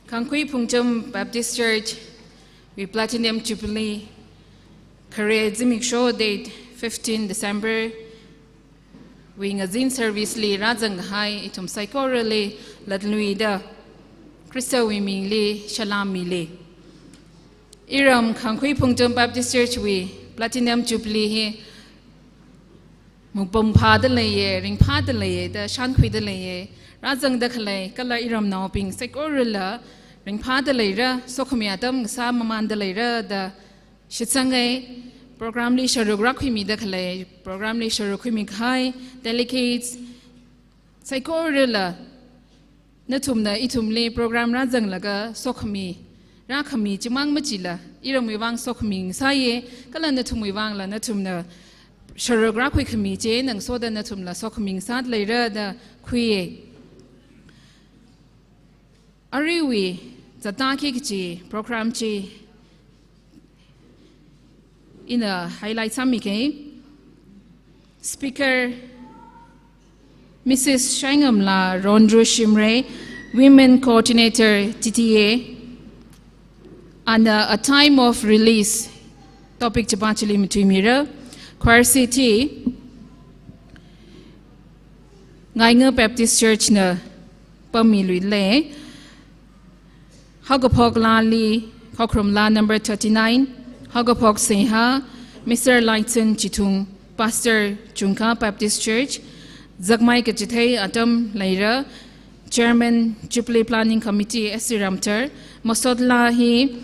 Kangkui Pungcham Baptist Church, we Platinum Jubilee, Korea Zimik Show date 15 December, we ngazin service li Rajang Hai itum psychorally Latluida, Christa Wiming li Shalom Mili. Iram Kangkui Pungcham Baptist Church, we Platinum Jubilee he Mupum Padalaye, Ring Padalaye, the Shankwi Rajang Dakale, Kala Iram now being psychorilla. Ring Padalaira, Sokomiatam, Samamandalaira, the Shitsangay, program li Sharugrakwimi Dakale, program li Sharukwimik High, delegates, Psychorilla, Natumna Itumli, program Razang Laga, Sokomi, Rakami, Jimang Majila, Iramwang Sokomi, Saye, Kalanatumwang La Natumna, Sharugrakwikami, Jane, and Soda Natumla, Sokomi, Sad later, the Quie. Ariwi, Zadaki program chi in a highlight samike. Speaker Mrs. Shangamla Rondro Shimre, Women Coordinator TTA, and a time of release topic Chapachili Mitumira, Choir City, Ngainga Baptist Church na Pamilule. Hagapog Lali, Kokrum La number 39, Hagapog Seha, Mr. Lighton Chitung, Pastor Junka Baptist Church, Zagmai Kajite Adam Laira, Chairman Jubilee Planning Committee Esiramter, Mosod Lahi,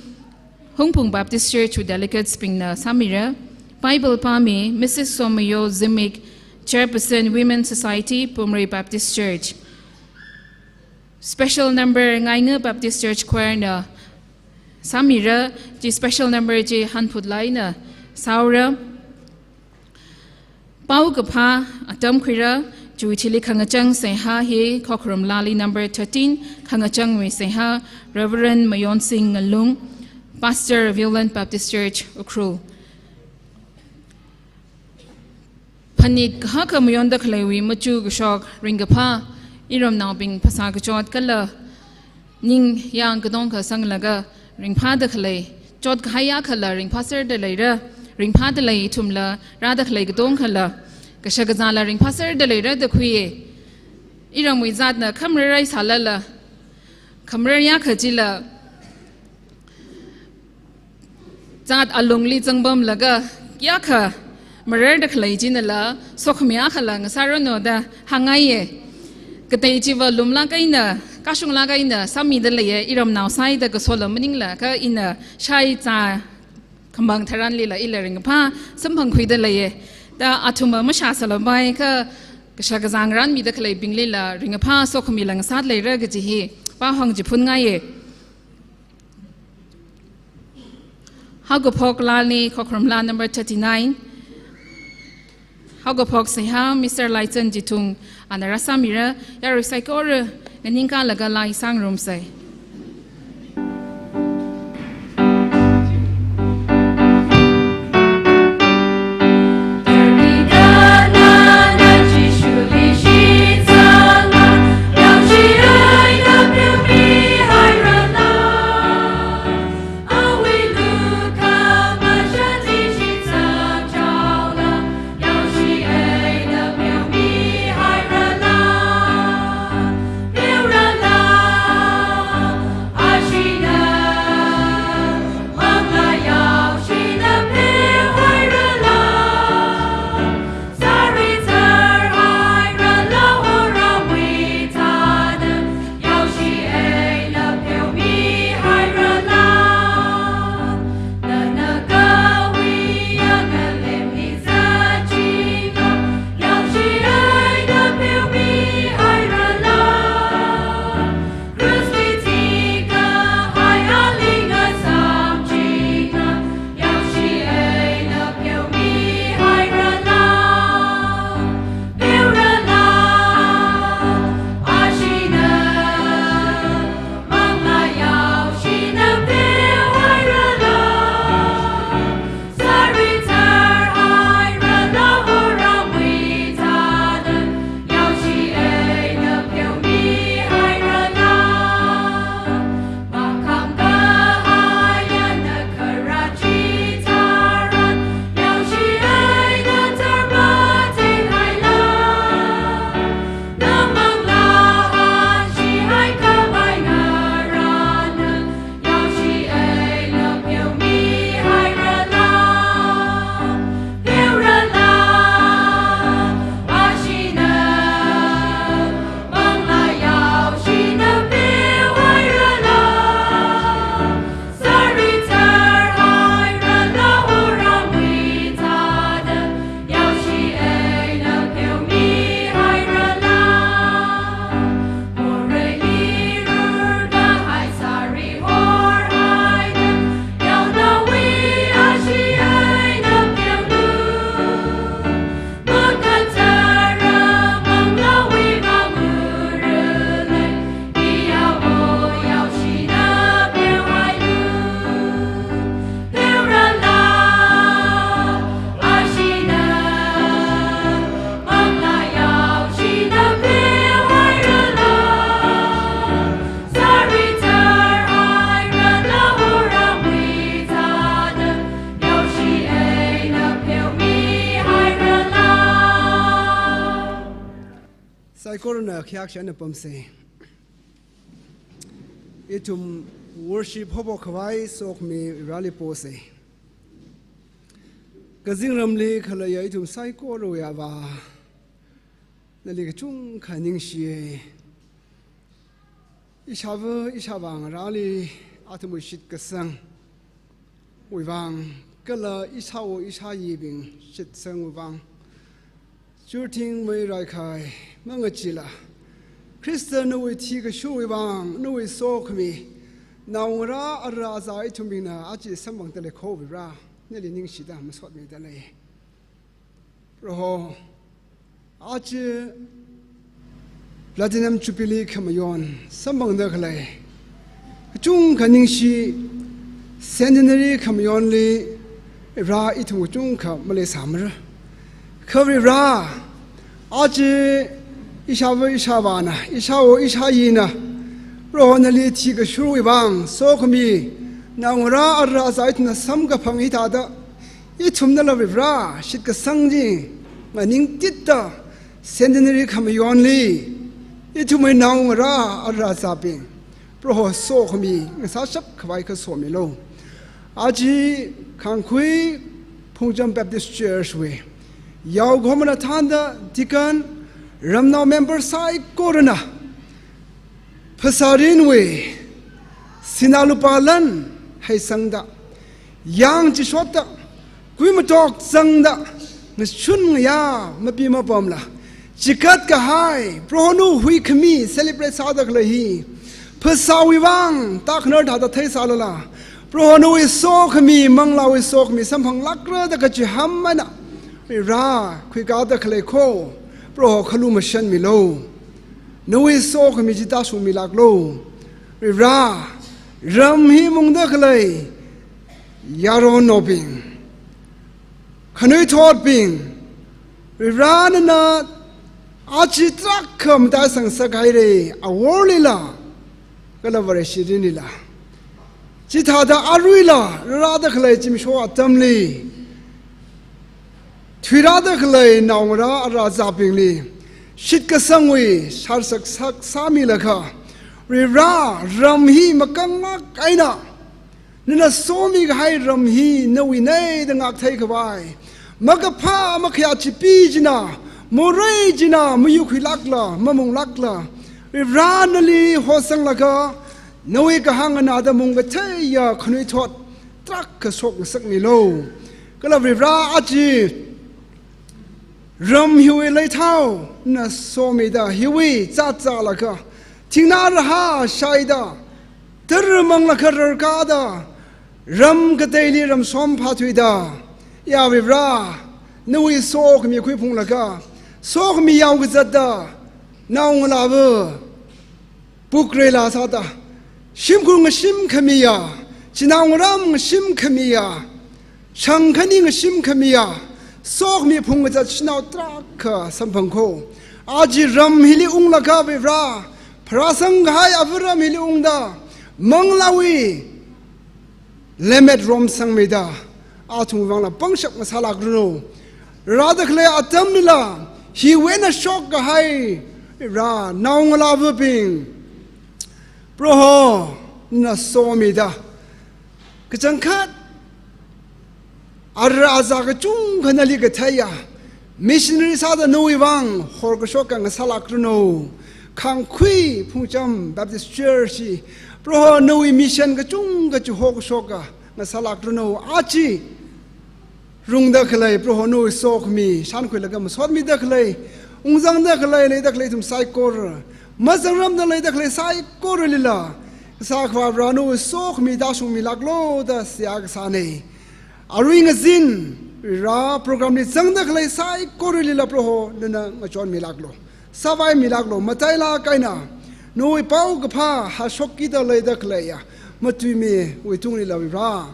Hungpung Baptist Church with delegates Pingna Samira, Bible Pami, Mrs. Somayo Zimik, Chairperson Women's Society, Pumri Baptist Church. Special number Ngainga Baptist Church Choir na Samira, G special number J Hanpudlai na Saura, Pau Gapa, Atam Kwira, Juichili Kangachang Seha He, Kokrum Lali number 13, Kangachang We Seha, Reverend Mayon Singh Ngalung, Pastor of Violent Baptist Church, Ukru. Panit Haka Mayonda Kalewi, Machu Gushok, Ringapa. Iram now being Pasagajot Kala Ning Yang Gadonka Sang Laga, Ring Padakale, Jot Kaya Kala, Ring Passer de Lera, Ring Padale Tumla, Radakale Gadonkala, Kashagazala, Ring Passer de Lera the Quie. Iram Wizadna, Kamera Salala, Kamera Kajila Zad Alungli Zangbam Laga, Yaka, Marada Kalajinala, Sokomiakalang, Saranoda, Hangaye. Katayichiva lumla kaina, kashungla kaina, sami the layer, iram now side the gasola meaningla, ka in a shy ta Kambang Taran Lila Illering Pa, some punkwi the layer. The Atuma Mashasala Baika, Kashagazang ran me the clay bing lila, ring a pa, sokomilang sadly regati, Bahong Jipungaye. Hagopok Lani, Kokram La number 39. Hagopok Seha, Mr. Lighton Jitung, and the Rasamira, Yarisakora, and Ninka Lagalai Sang Room say. corona khiak shan pam se itum worship hobo khwai sok mi rally pose gazing ramli khala ya itum sai ko ro ya ba nali ka chung khaning shi ishabang rally atumu shit kasang uiwang kala ishawo ishayibing shit sang uwang Shooting way right high, Mangachilla. Christian no way tig a show bang, no way soak me. Now ra a raza to me na achi samang telecovi ra, nearly ningshida must what me delay. Roho achi platinum chupili camayon, samang the clay. Chung kaningshi, centenary camionly, ra itu junka malay summer. Cover ra, aji ishavana, ishawo ishayina, rohanali tig a shrew bang, so me, now ra razait na samga pangitada, itum the love ra, shit sangi, maning tita, centenary camionly, itum now ra razaping, bro so me, sashap kavaika so me low. Aji kankui, Punjam Baptist Church way. Yao Gomana Tanda, Dikan, Ramna member Sai Corona, Pasarinwe, Sinalupalan, Hay Sangda, Yang Chishota, Guimatok Sangda, Miss Chun Ya, Mabima Bomla, Chikat Kahai, Prohonu Hui Kami, celebrates Adaklehi, Pasawiwang, Taknerd had a taste alala, Prohonu is so Kami, Mangla is so me, Sampang Lakra, the Kachihamana. Ra, quick out the Kaleko, Bro Kalumashan Milo. No is so Kamijitasu Milaglo. Ra, Ram him the Kalay, Yaro Nobing. Canoe taught being. Ranana Achitrakam Dasang Sakaire, a warlila, Galavarishi. Chitada Arwila, Radakale Jimshoa Tamli. Twirada Clay now razapingly. Shitka sangwe, Sharsak Sak Samilaka. Rira, Ramhi Makanga Kaina. Nina Somi Hai Ramhi, no we nay the nak take away. Magapa Makachi Pijina, Morejina, Muyuki Lakla, Mamung Lakla. Riranali Hosang Laka, no we hang another Mungateya, Kunitot, Trak a soak Sakni low. Galavira Aji. Ram Huey lay tau, na so me da Huey, Zata laka, Tingnar ha, Shaida, Terramang la Kargada, Ram Gateli Ram Som Patuida, Yavira, no we soak me equipung laka, soak me Yawzada, now lava, Bukre la Sata, Shimkung Shim Kamia, Chinang Ram Shim Kamia, Shankaning Shim Kamia. Sok mi phung cha chinau trak sampangko aji ram hili ung laka vira prasang hai avra hili ung da manglawi lemet rom sang meda atung wang la pangshak masala gruno radakle atam mila he wena shok hai ra naung la vping pro na so meda kachangkhat Araza chung kanali gataya. Missionary sada no wang, Horgashoka and Salakruno. Kang Kui, Punjam Baptist Church. Pro no mission gachung gachu Horgashoka, Nasalakruno. Achi Rung the clay, Pro no soak me, Shanquilagam, sort me the clay. Unzang the clay, lay the clay to Psychor. Mazaram the lay the clay, Psychorilla. Sakwa Rano soak me, Dashu Milaglo, the Siagsane. Aring a zin, Ra program ni Zangda Clay Sai Corilla Proho, Luna Machon Milaglo. Savai Milaglo, Mataila Kaina. No Pau Gapa, Hashoki the Leda Claya. Matumi, Wituni La Ra.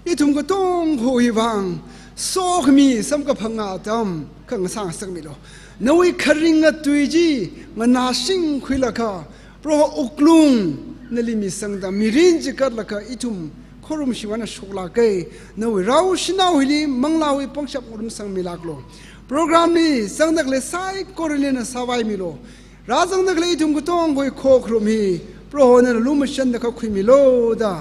Itum Gotong, Ho Ivang. Soak me, some Kapanga Dam, Kangsang Samilo. No we carrying a tuiji, Manashing Quilaka, Pro Oklung, Nelimi Sangda, Mirinji Katlaka, Itum. Korum Shiwana Sholake, no Raushina Willi, Manglawi Pongshap Urum Sang Milaglo. Program ni Sangdakle Sai Corelina Savai Milo. razang da klei tum gutong goi kho khrum hi pro na lu ma shan da kha khui mi lo da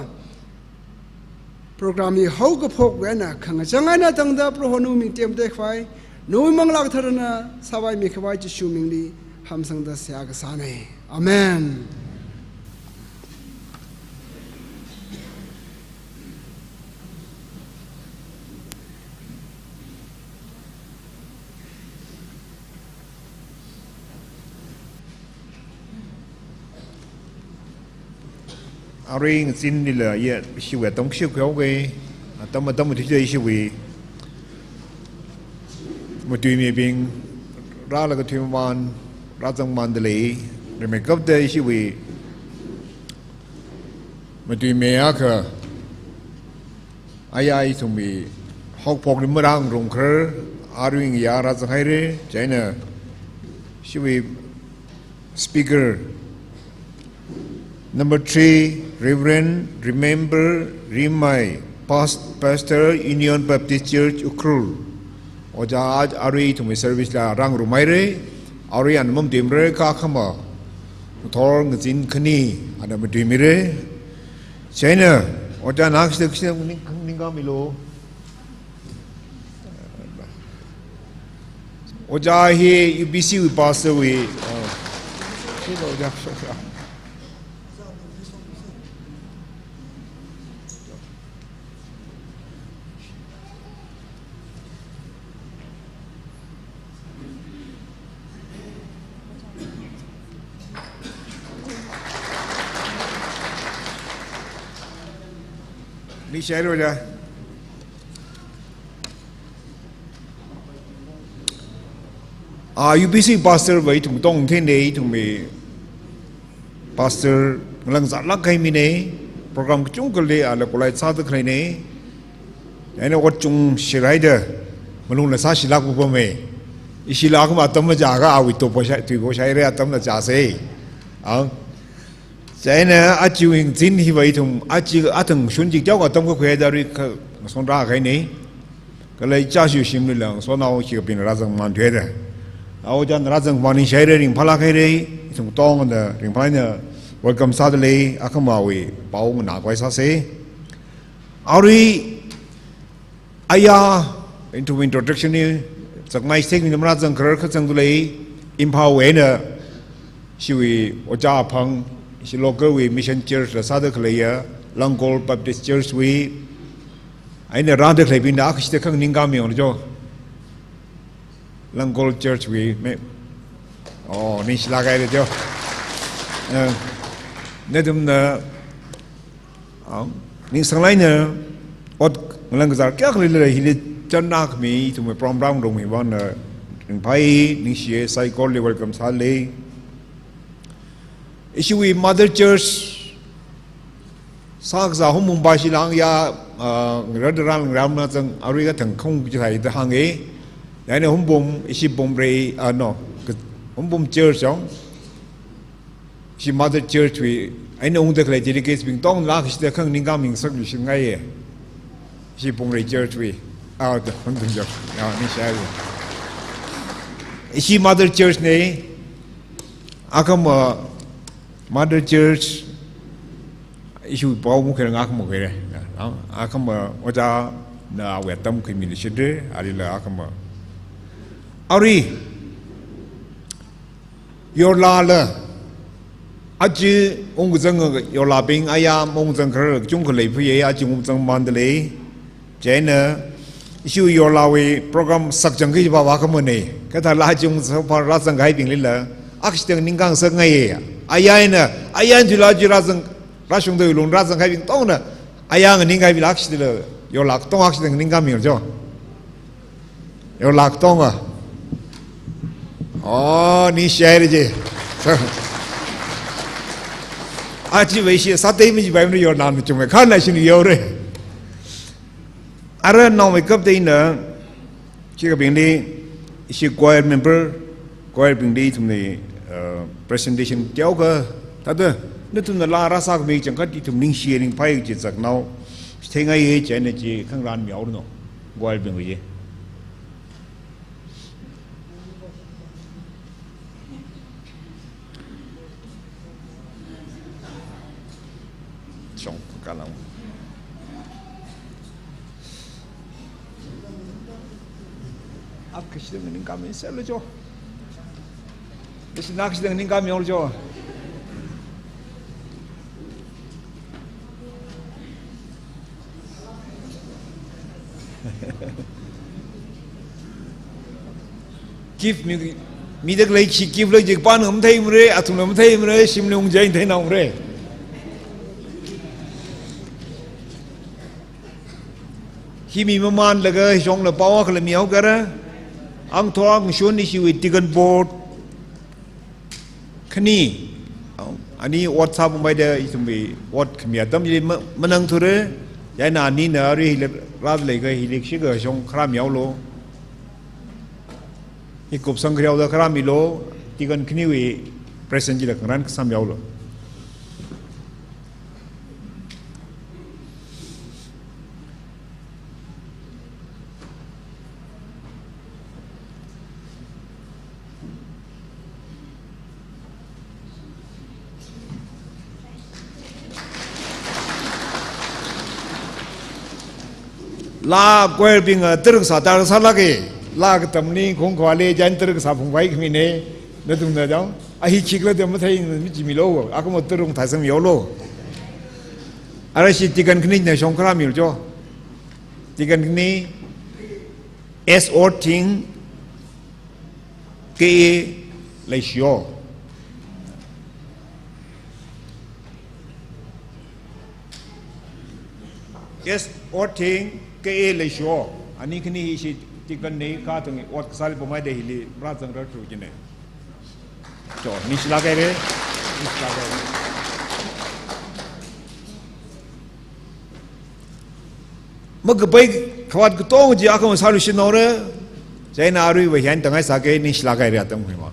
program hi ho ko phok we na khang changai na tang da pro nu mi tem te khwai nu mang lak thar na sawai mi khwai chi shu ming li ham sang da sya ga sa me amen Aring sin ni la ye shiwe tong shiu kyo ge tam ti de shiwe mo tu mi bing ra la ga tu man ra zang man de le de me kap de shiwe mo tu me a ka ai sum mi hok pok ni ma rang rong kher aring ya ra zang hai re china shiwe speaker Number 3, Reverend Remember Rimai, Pastor Union Baptist Church Ukrul. Oja आज आरी तुम्हें सर्विस ला रंग रुमाई रे, आरी अनमम डिमरे का खमा, थोर ngzin खनी अनम डिमरे, चाइना ओजा नाक्स देखने निंगा मिलो, ओजा ही UBC पास हुई, चलो ओजा Ni share ho ja UBC pastor vậy thùng tông thế này thùng mì pastor lần giải lắc hay mi này program chung cái này là có lại sao được cái này anh nó có chung share đó mà luôn là sao share của bố mẹ share của mà tâm mà trả cái áo ít bố share ra tâm là trả gì Chai na achiu hing zin hi vai thum achi athang shun ji jaw ka tom ko khwe da ri son ra khai ni ka lai cha shu shim lu lang so naw chi bin ra zang man thwe da aw jan ra zang man ni shai re ring phala khai re thum tong da ring phala na welcome sa de le akama we pau na kwai sa se auri aya into introduction ni sak mai sek ni namra zang khar kha chang du le empower we na shi we oja phang She local we mission church la sada khlaya Langol Baptist Church we aina ra de khlai bin da khiste khang ninga mi on jo Langol Church we me ni shla ga de jo ne dum na ni sang lai na ot lang ga kya khlai le hi chan na khmi tu me prom rang dong mi wan na pai ni she sai kol le welcome sa le Ishui Mother Church Sakza hum Mumbai silang ya Radarang Ramna Zang Ariga Tang Kong Jai the Hangi Yana Humbum Ishi Bombre no Humbum Church She Mother Church we I know the dedicates being Dong Lakish the Kang Ningaming Solution Gaye She Bombre Church we out the Hunting Job Ishi Mother Church ne Akam Mother Church issue bao mu khe ngak mo khe đó akam oja na wetam community de alila akam ari yorla la aji ong zang yorla bing aya mong zang khar chung khle phi ya ji mong zang man de le jena issue yorla we program sak jang ki ba wa kam ne ka tha la chung sa pa ra sang gai bing le la aksteng ningang sa ngai ayan jula jira zang rasung de lung ra zang kai bing tong na ayang ning kai bilak shi de yo lak tong ak ning ga mi jo yo lak tong ni share je a chi wei shi sa te mi ji bai mi yo nan mi chung me khan na shin yo re ara no me kap de na chi ga bing ni shi choir member choir bing di tum ni presentation kéo cơ, thật đó, nếu chúng ta la ra sao mình chẳng có đi thùng ninh xìa ninh phải chỉ giặc nào, thế ngay ấy chuyện này chỉ không làm miểu nữa, gọi là gì? kalam akıştığın ning kami selo jo Bisi nakıştığın ning kami ol jo Give mi được lấy chỉ give lấy chỉ ban không thấy mà đấy, atung không thấy mà đấy, sim không thấy thấy nào đấy. Khi mi man là cái trong là bao cái là miêu cái đó, ang thua ang xuân đi siêu tigan board, khani, anh ấy WhatsApp bây giờ chúng bị what khmia tâm gì mà năng thôi đấy, vậy là anh ấy nở đi ra lấy cái lịch sử cái trong khám miêu lo. Ikut sangkriau dah kerana milo tigan kini present je dah kerana kesam jauh lo. La kuel binga terus sadar lagi. La cái tầm ní không có lẽ dân tự cái phùng vay cái mình này, nó đúng là đâu, ai chích là thì mới thấy chỉ mi lô, à cũng một tự động thay sang miêu lô, à là chỉ tigan cái này xong cái miêu cho, tigan cái này S O thing cái lấy xio, S O thing cái lấy xio, anh ấy cái này chỉ tigan này cả từng wat kesal pemain deh hili berat sang ratu jenis. Jo, ni silakan deh, ni silakan. Magapai kawat ketong je aku masalah sini orang, saya nak arui wahian tengah sakai ni silakan deh atam kau.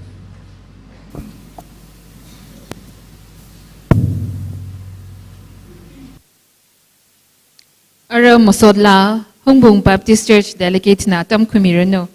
Ara masodla Hong Bung Baptist Church delegate na tam kumirano.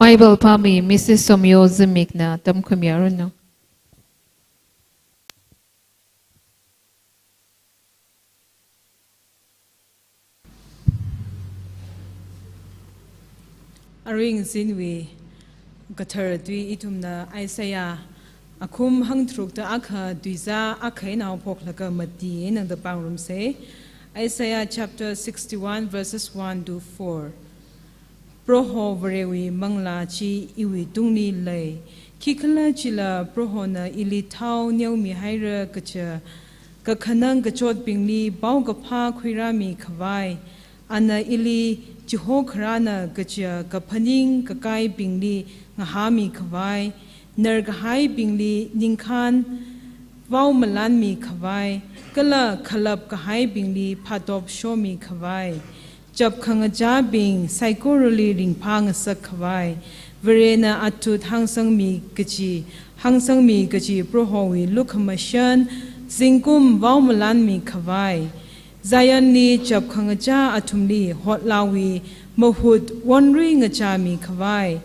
Bible Pami, Mrs. Somyo Zimikna, Tam Kumiaruno. Aring zinwi gathar dui itumna Isaiah akum hang truk ta akha duiza akhai naw phoklaka mati nang the pangrum say Isaiah chapter 61 verses 1 to 4 Proho varewi mangla chi iwi tungni lay kikhala chila proho na ili thau nyau mi haira kacha ka khanang ka chot pingli baw ka pha khwirami khawai ana ili Jiho Kharana Gacha Kapaning Kakai Bingli Ngahami Kawai Ner Gahai Bingli Ningkhan Vau Malanmi Kawai Kala Kalab Kahai Bingli Patop Shomi Kawai Jab Kangaja Bing Saikoruli Ringpang Sak Kawai Verena Atut Hangsang Mi Gachi Hangsang Mi Gachi Prohowi Lukhamashan Zingkum Vau Malanmi Kawai Zayan ni jab khangaja atumli hotlawi mahud wanri ngachami khawai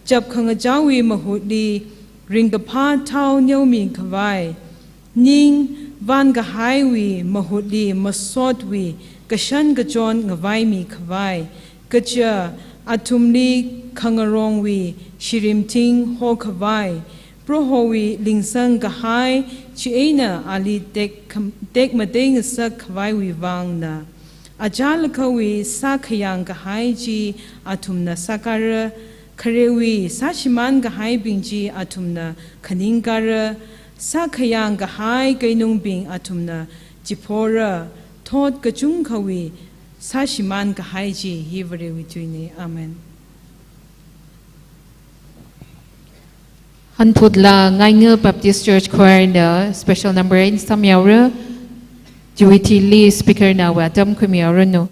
jab khangajawi mahudli ringdapha thau nyomi khawai ning van ga highwi mahudli masotwi kashan gajon ngawai mi khawai kacha atumli khangarongwi shirimting ho khawai prohowi lingsang gahai chiena ali tek mateng sak khwai wi wangna ajal khawi sakhayang gahai ji atumna sakara kharewi sashiman gahai bingji atumna khaningara sakhayang gahai kainung bing atumna jipora thot kachung khawi sashiman gahai ji hivre wi tuine amen Hanputla Ngainga Baptist Church Choir na special number 8 Samyaura Juwiti Lee speaker na Tam Kumiaruno.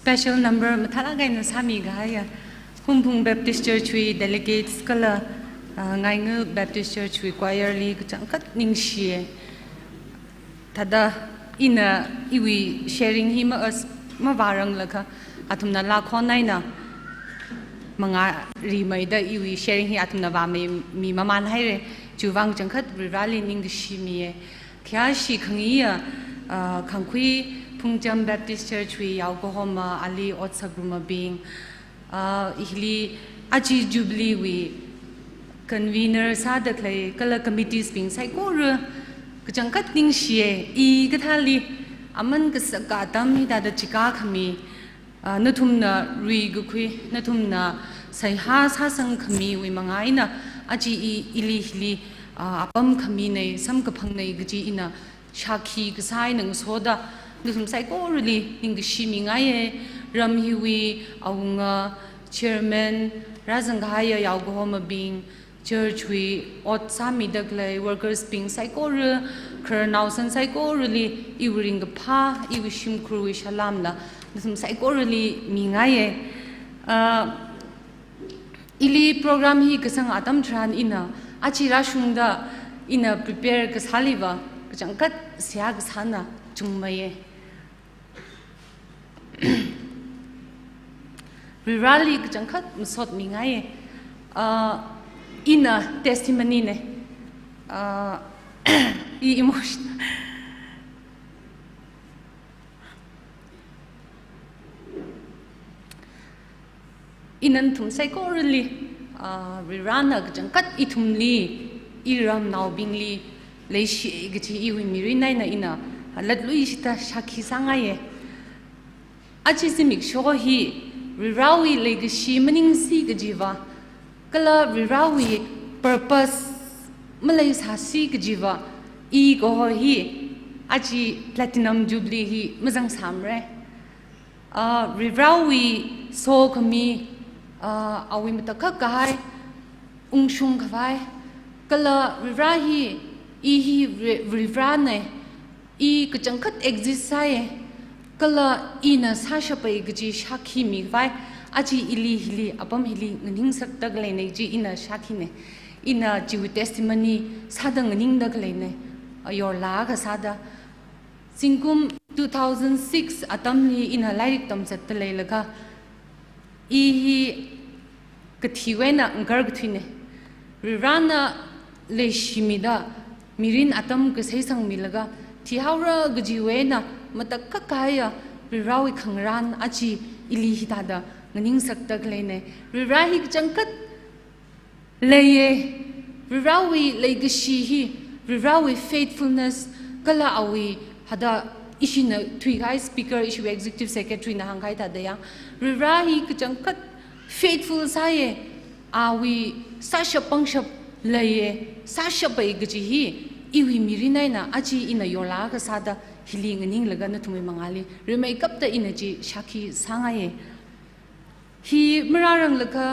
Special number matalaga na sami gaya Humpung Baptist Church we delegates kala ngainga Baptist Church we choir li kat ningshi tada ina iwi sharing hima as mawarang laka atumna la khonai na manga ri mai da iwi sharing hi atumna ba mi maman hai re chuwang changkhat rally ning shi mi e kya shi khangi ya khangkhui Pungjam Baptist Church wi yaw ko homa ali otsagruma bing ihli aji jubilee wi convener sa da klai kala committees bing sai ko re kachangkat ning shie I gathali aman ka saka tam hi da chika khami nathum na ri gu khui nathum na sai ha sa sang khami wi mangai na aji ili hili apam khami nei sam ka phang nei gji ina shakhi ka sai nang soda nathum sai ko really ning shi mi ngai ram hi wi aunga chairman razanghaya yaw go homa bing church we ot sami daglai workers being psychor kernausan psycho really iwring pha iwishim kru shalam la some psycho really mingaye ili program hi kasang atam tran ina achira shungda ina prepare ka saliva kachangkat siag sana chungmaye rally kachangkat musot mingaye ina testimony ne emotion inan thum sai ko really rirana jangkat ithumli iram naw bingli leishi gchi iwi miri nai na ina latlu sita shakhi sangaye achi simik shogo hi rirawi legacy maning si gjiwa kala rirawi purpose malay sasi gjiwa I go hi aji platinum jubilee hi mazang samre rirawi so kami awi mataka kai ungshung khwai kala rirahi hi rivrane I kachangkat exist sai kala ina sashapai gji shakhi mi vai aji ili hili apam hili ngning sak tag le nei ji ina shakhi ne ina jiwi testimony sadang ngning dag le ne your la ga sada singkum 2006 atamni ina lairik tam chat le laga hi kathiwena ngar gthine rirana le shimida mirin atam ka seisang milaga thihaura gjiwena matakka kaya rirawi khangran achi ili hitada nganing saktak lene rirahi changkat leye rirawi legacy hi rirawi faithfulness kala awi hada ishina three guy speaker issue executive secretary na hangai ta daya rirahi changkat faithful saye awi sasha pangshap leye sasha bai gji hi iwi mirinai na achi ina yola ka sada hiling ning laga na thumi mangali remai kapta inaji shakhi sangaye hi mararang laka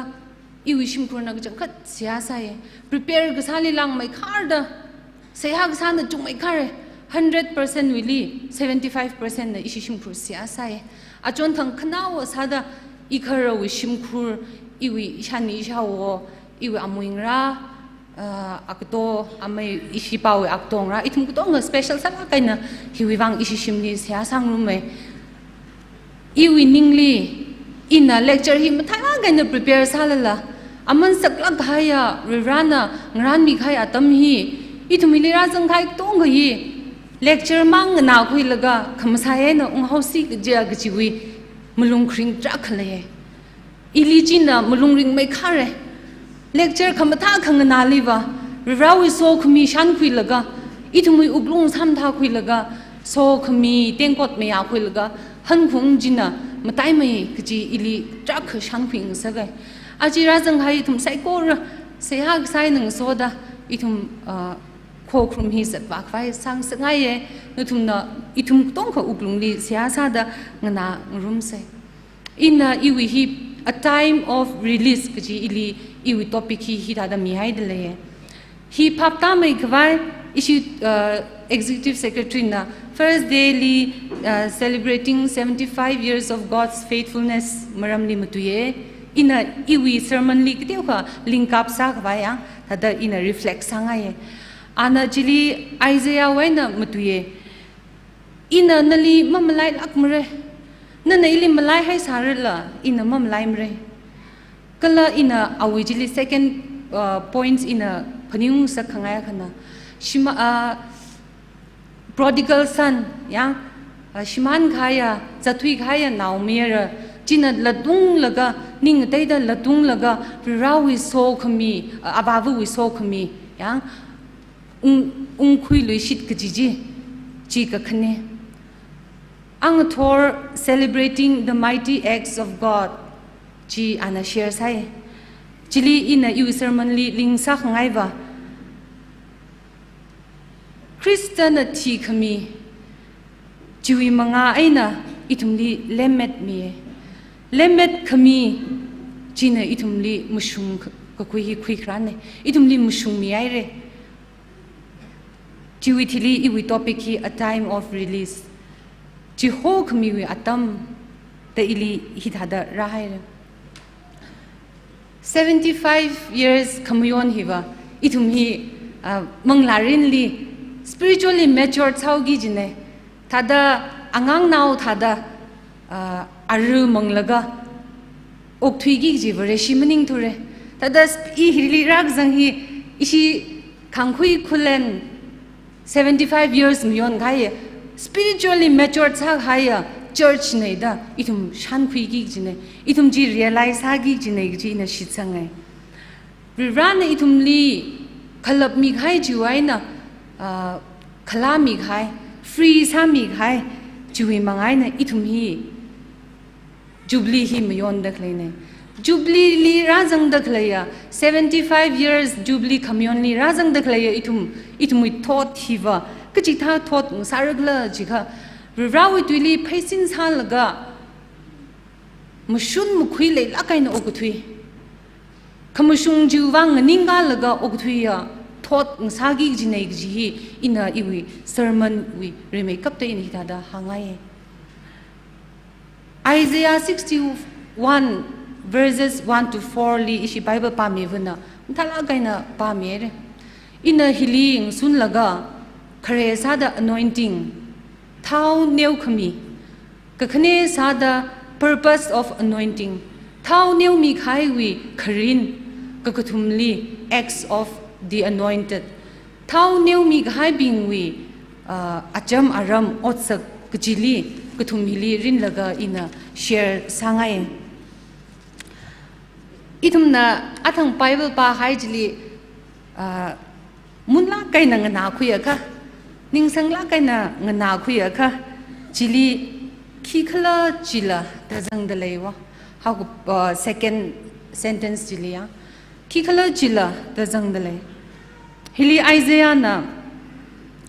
iwi shimkurna jangkat siyasa ye prepare gasali lang mai kharda sehag sana chung mai khare 100% wili 75% na ishi shimkur siyasa ye achon thang khnawo sada ikhara wi shimkur iwi shani shawo iwi amuingra akto amai ishi pawe aktongra itum kutong special sala kaina hiwiwang ishi shimni sia sangrume iwi ningli ina lecture hi mathanga gaina prepare salala aman sakla khaya rirana ngran mi khaya tam hi itumili razang khai tong hi lecture mang na khui laga khamsaye na ung hausi gja gjiwi mulung khring tra khale ili jina mulung ring mai khare lecture khamata khangna liwa rirawi so khumi shan khui laga ithumui ublung samtha khui laga so khumi tengkot me ya khui laga han khung jina matai mai kji ili trak shan khui sagai aji razang hai thum sai ko se ha sai nang soda ithum kho khrum hi sat ba khwai sang sangai ye nuthum na ithum tong kho ublung li siasa da ngana rum se ina iwi hi a time of release kji ili iwi topic hi da mi hai dele hi papta mai khwai issue executive secretary na first daily celebrating 75 years of God's faithfulness maramli mutuye ina iwi sermon li ktiu kha link up sa khwaya tada ina reflect sanga ye ana jili Isaiah wena mutuye ina nali mamalai akmre na na ili malai hai sarala ina mam lai mre kala ina awijili second points ina phaniung sa khangaya khana shima prodigal son ya shiman khaya zathui khaya naumera china ladung laga ning taida ladung laga rawi so khami abavu wi so khami ya khui lui shit kjiji chi ka khane ang thor celebrating the mighty acts of God chi ana share sai chili ina yu sermon li ling sa ngai ba Christianity khami chiwi manga aina itumli lemet mi lemet khami china itumli mushung ka kui kui krane itumli mushung mi ai re chiwi thili iwi topic hi a time of release chi ho khami wi atam ta ili hithada rahai 75 years khamyon hiwa itum hi manglarin li spiritually mature chaugi jine thada angang nau thada aru manglaga okthui gi jibare shimning thure thada I hili rak jang hi ishi khangkhui khulen 75 years myon gai spiritually mature chak haya church nei da itum shan khui gi jine itum ji realize ha gi jine gi na shitsangai ran itum li khalap mi gai juaina khala mi gai free sa mi gai juwi mangai na itum hi jubilee hi myon da khlene jubilee li rajang da khlaya 75 years jubilee khamyon li rajang da khlaya itum thought hiwa kachi tha thought saragla jikha rawi tuili phaisin salaga mushun mukhui le la kaina okuthui khamushung juwang ninga laga okuthui ya thought sagi jinai ji ina iwi sermon wi remake up te in hidada hangai Isaiah 61 verses 1 to 4 li ishi Bible pa me vuna thala kaina pa me ina healing sun laga khare sada anointing Thao neu khami kakhne sada purpose of anointing thao neu mi khai wi kharin kakathumli acts of the anointed thao neu mi khai bing wi acham aram otsak kchili kathumili rin laga ina share sangai itumna athang Bible pa haijli munla kaina ngana khuya ka ning sangla kaina ngana khuya kha chili khikhala chila dazang dalaiwa how second sentence chilia khikhala chila dazang dalai hili Isaiah na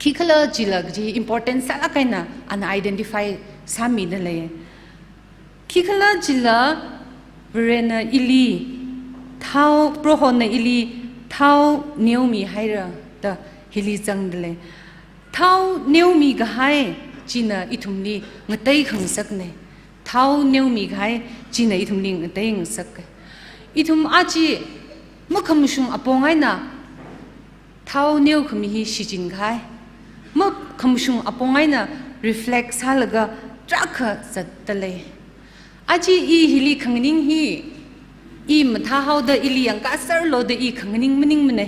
khikhala chila ji important sala kaina an identify sami dalai khikhala chila rena ili thau prohona ili thau neomi haira da hili jang dalai Thao neu mi gai china itumli ngatai khang sakne thao neu mi gai china itumli ngatai ng sak itum achi makhamshung apongai na thao neu khami hi shijin gai makhamshung apongai na reflect salaga trakha satale achi I hili khangning hi I matha hauda ili ang ka sar lo da I khangning mning mne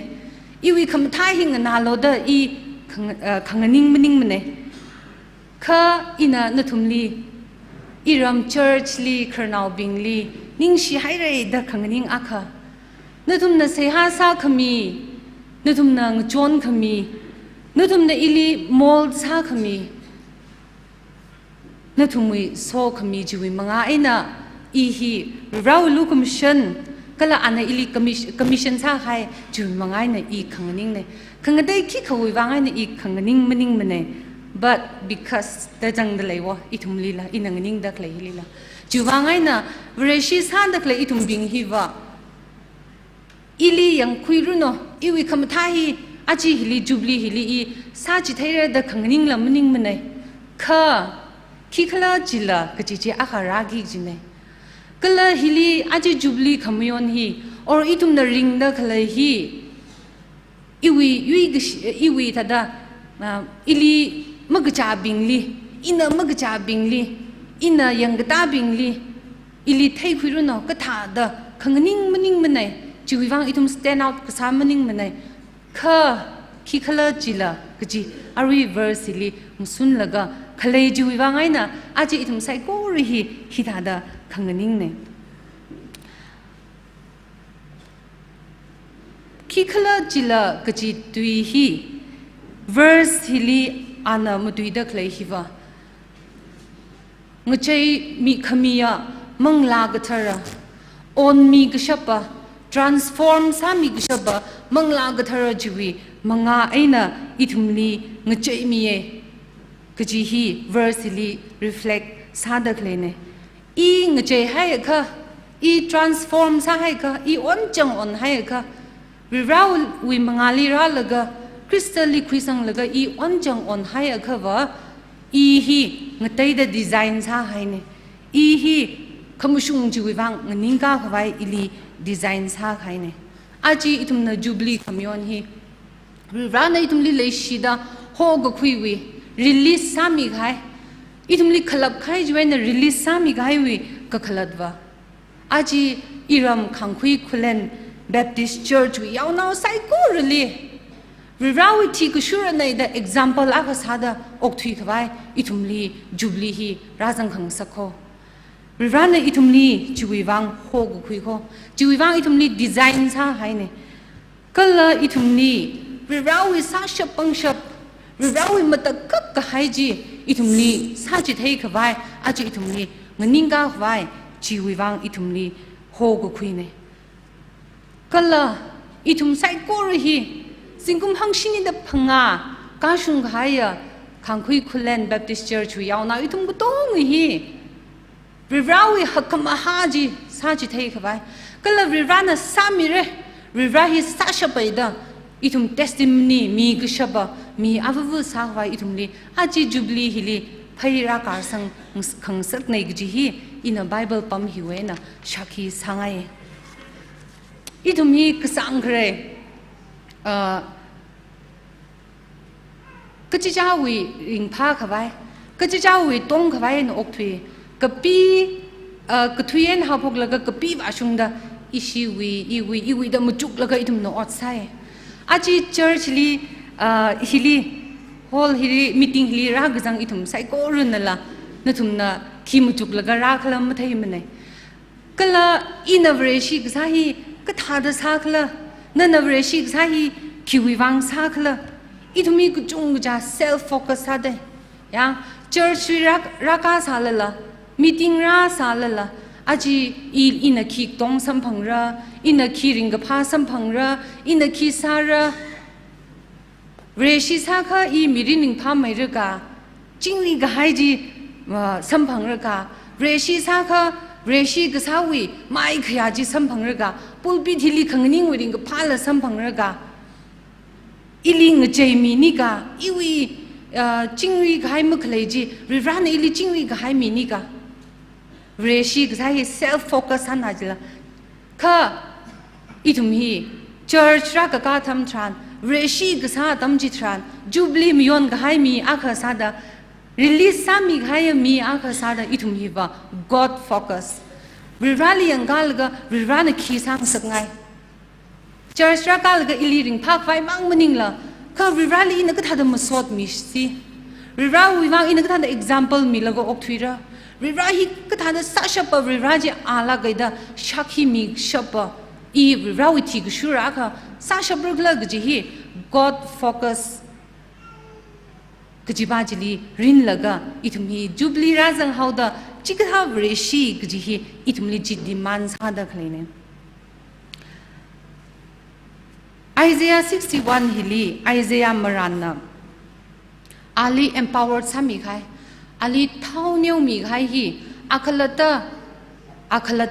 iwi kham tha hing na lo da I khanganing maning mane kha ina nathumli iram church li kharnau bingli ningshi haire da khanganing akha nathumna seha sa khami nathumna ngchon khami nathumna ili mol sa khami nathumui so khami jiwi manga aina ihi rawlu commission kala ana ili commission sa hai jiwi manga aina I khanganing ne Kangadai ki kawi wangai na I kanganing maning mane but because da jang dalai wa itum lila inanganing da klai lila ju wangai na vreshi san da klai itum bing hi wa ili yang khuiru no iwi khamtha hi aji hili jubli hili I sa chi thaira da kanganing la maning mane kha khikhala jila kachi akhara gi jine kala hili aji jubli khamyon hi or itum na ring da khlai hi iwi tada ili magcha bingli ina magcha bingli ina yang gata bingli ili thai khuiru no ka tha da khangning maning manai chiwang itum stand out ka sa maning manai kha ki khala jila kaji ari verse li musun laga khalai chiwang aina aji itum sai ko ri hi da da khangning ne ki khala jila kaji tui hi verse hili ana mutui da khlai hiwa ngchei mi khamia mangla gathara on mi gshapa transform sa mi gshapa mangla gathara jiwi manga aina ithumli ngchei mi e kaji hi verse li reflect sada klene I ngchei hai kha I transform sa hai kha I on chang on hai kha wi raul wi mangali ra laga crystal li khuisang laga I on chang on hai kha wa I hi ngatai da design sa hai ne I hi kamushung ji wang ninga khwai ili design sa khai ne aji itum na jubilee kamyon hi rana itum li leishida ho go khui wi release sami khai itum li khalap khai jwen release sami khai wi ka khaladwa aji iram khangkhui khulen baptist church wi yaw now sai ko really Rawiti kushura na ida example aka sada okthui khwai itumli jubilee hi razang khang sakho Rana itumli chiwiwang ho gu khui ko chiwiwang itumli design sa haine kala itumli rawi sa shap pang shap rawi mata kak ka haiji itumli sa chi thei khwai aji itumli nganinga khwai chiwiwang itumli ho gu khui ne kala itum sai ko ri hi singkum hangshini da phanga ka shung khaya khangkhui khulen baptist church wi yauna itum gu tong hi Rirawi hakama haji saji thei khawai kala rirana samire rirahi sasha paida itum testimony mi gshaba mi avu sahwai itumli aji jubilee hili phaira karsang khangsak nei gji hi in a bible pam hiwena shakhi sangai itumi ksangre kachijawi ringpha khawai kachijawi tong khawai no okthui kapi kathuyen hapok laga kapi bashungda iwi da muchuk laga itum no outside aji church li hili hall hili meeting hili ra gazang itum sai ko runala nathumna ki muchuk laga ra khalam thai mane kala inavreshi gsahi kathada sakla nanavreshi gsahi kiwiwang sakla itumi kuchung ja self focus ade ya church raka salala meeting ra salala aji ina ki tong samphangra ina ki ringa pha samphangra ina ki sara reshi sakha I mirining pha mairaga jingli ga haiji samphangra ka reshi sakha reshi ga sawi mai khya ji samphangra ga pulpi thili khangning ring ga phala samphangra ga iling jaimi ni ga iwi jingri ga hai mukleji rirana ili jingri ga hai mi ni ga Reshi gzai self focus hanajla ka itumhi church ra ka tham tran reshi gsa tam ji tran jubilee mion gai mi akha sada release sami gai mi akha sada itumhi ba god focus rirali angal ga rirana ki sang sakngai church ra kal ga iliring phak phai mang maningla ka rirali in ka thada masot mi si rirawi wang in ka thada example mi lago okthira Rirahi kathana sashapa riraji ala gaida shakhi mi shapa I rirawiti gshuraka sashapa gji hi God focus gjibajili rin laga itumhi jubilee razang hauda chikha vreshi gji hi itumli jiddi man sada khlene Isaiah 61 hili Isaiah marana Ali empowered sami khai Ali thau new mi gai hi akhalata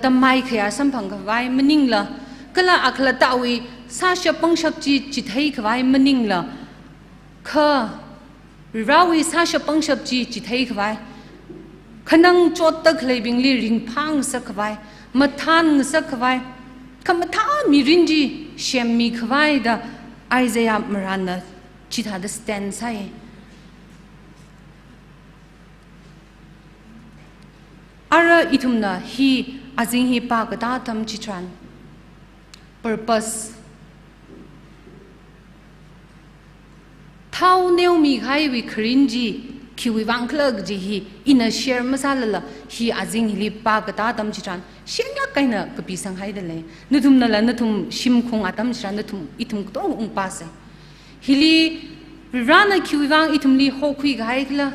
mai khya samphang khwai maningla kala akhalata wi sa shapang shapchi chithai khwai maningla kha rawi sa shapang shapchi chithai khwai khanang chot tak leibingli ringphang sa khwai mathan sa khwai khamatha mi rinji shem mi khwai da Isaiah marana chitha da stand sai ara itumna hi azing hi pa gata tam chitran purpose thau neu mi gai wi khrinji kiwi wang klag ji hi ina share masala hi azing hi pa gata tam chitran shengla kaina kapi sang hai dale nutum na la nutum shim khong atam chran nutum itum to ung pa se hili rana kiwi wang itum li ho khui gai kla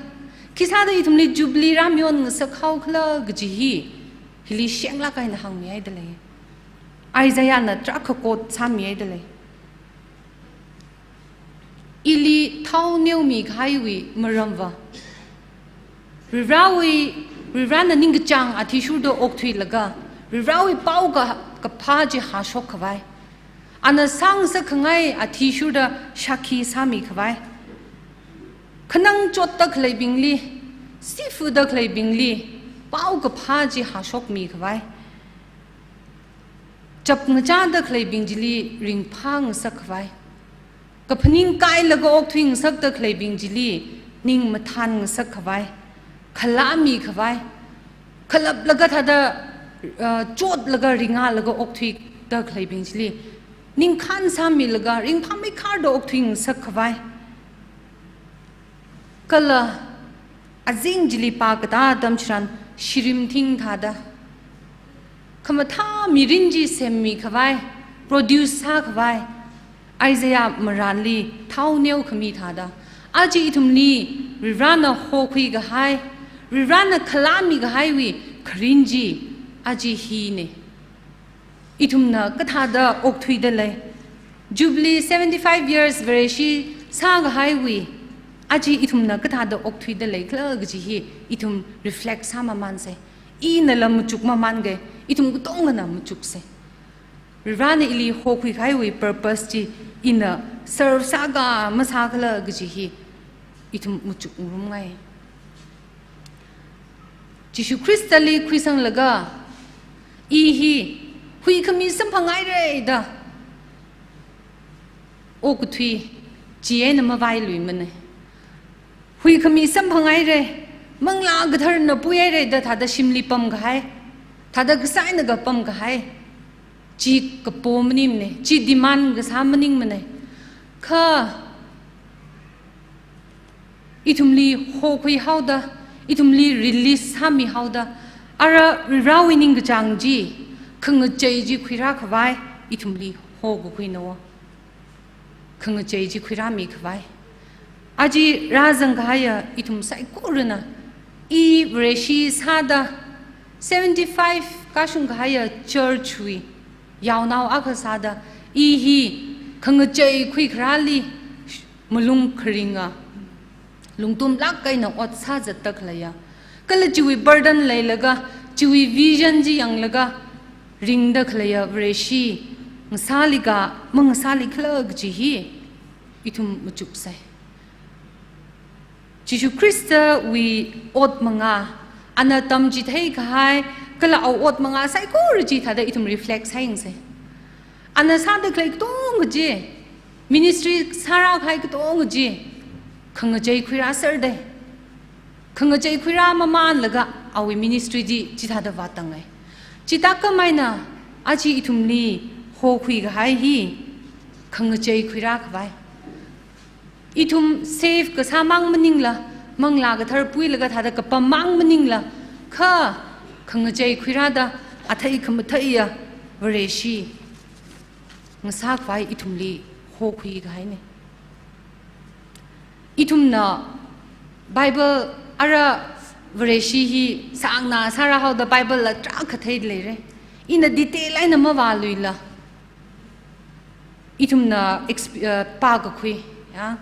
kisada itum li jubli ram yon ngsa khau kla ji hi hili shengla kaina hang mi hai dale Isaiah na trak ko sam mi hai dale ili thau neu mi gai wi maramwa Rivana ning chang athishu do okthui laga Rivrawi pau ka pha ji ha shok khawai ana sang sa khangai athishu da shakhi sami khawai khanang chot tak lei bingli sifu dak lei bingli pau ka pha ji ha shok mi khawai chap nga dak lei bingjili ring phang sak khawai ka phning kai laga okthui sak dak lei bingjili ning mathan sak khawai khalami khawai khalap laga thada chot laga ringa laga okthui da khlai bingli ning khan sami laga ring phami khar do okthui sak khawai kala azing jili pa kata dam chran shirim thing thada khamatha mirinji semmi khawai produce sa khawai Isaiah maranli thau neu khami thada aji itumni rirana ho khui ga hai Rirana kalami gahaiwi krinji aji hi ne itumna kathada okthui dale Jubilee 75 years vereshi sa gahaiwi aji itumna kathada okthui dale kla gji hi itum reflect sama manse ina lam chuk ma mange itum gutong na muchuk se Rirana ili hokhui gahaiwi purpose ji ina serve saga masakala gji hi itum muchuk rum ngai Jishu Christali Chrisang laga ihi hui kami sampangai re da o kuthui jien ma vai lui mane hui kami sampangai re mangla gadhar na puye re da thada shimli pam gai thada gsai na ga pam gai ji kapom nim ne ji demand ga samaning mane kha itumli ho khui hauda itumli release hami hauda ara rawing jangji khang cheji khira khwai itumli ho gu khuino khang cheji khira mi khwai aji razang gaya itum sai kuruna I reshi sada 75 kashung gaya church wi yawnau akhasada I hi khang chei khui khrali mulung khringa lungtum lak kai na ot sa jat tak laya kala chiwi burden lai laga chiwi vision ji yang laga ring da khlaya vreshi ngsalika mangsali khlag ji hi itum muchuk sai Jishu Krista wi ot manga anatam ji thai khai kala au ot manga sai ko ji thada itum reflect saing se anasa da khlai tong ji ministry sara khai tong ji Khangajay khira serde Khangajay khira maman laga awi ministry ji chithada watangai chitaka maina aji itumli ho khui ga hai hi khangajay khira khwai itum safe ka samang maningla mangla ga thar pui laga thada ka pamang maningla kha khangajay khira da athai khamathai ya vareshi ngsa khwai itumli ho khui ga hai ne itumna Bible ara vareshi hi sangna sara how the Bible la tra khathai le re in a detail aina ma waluila itumna pa ga khui ya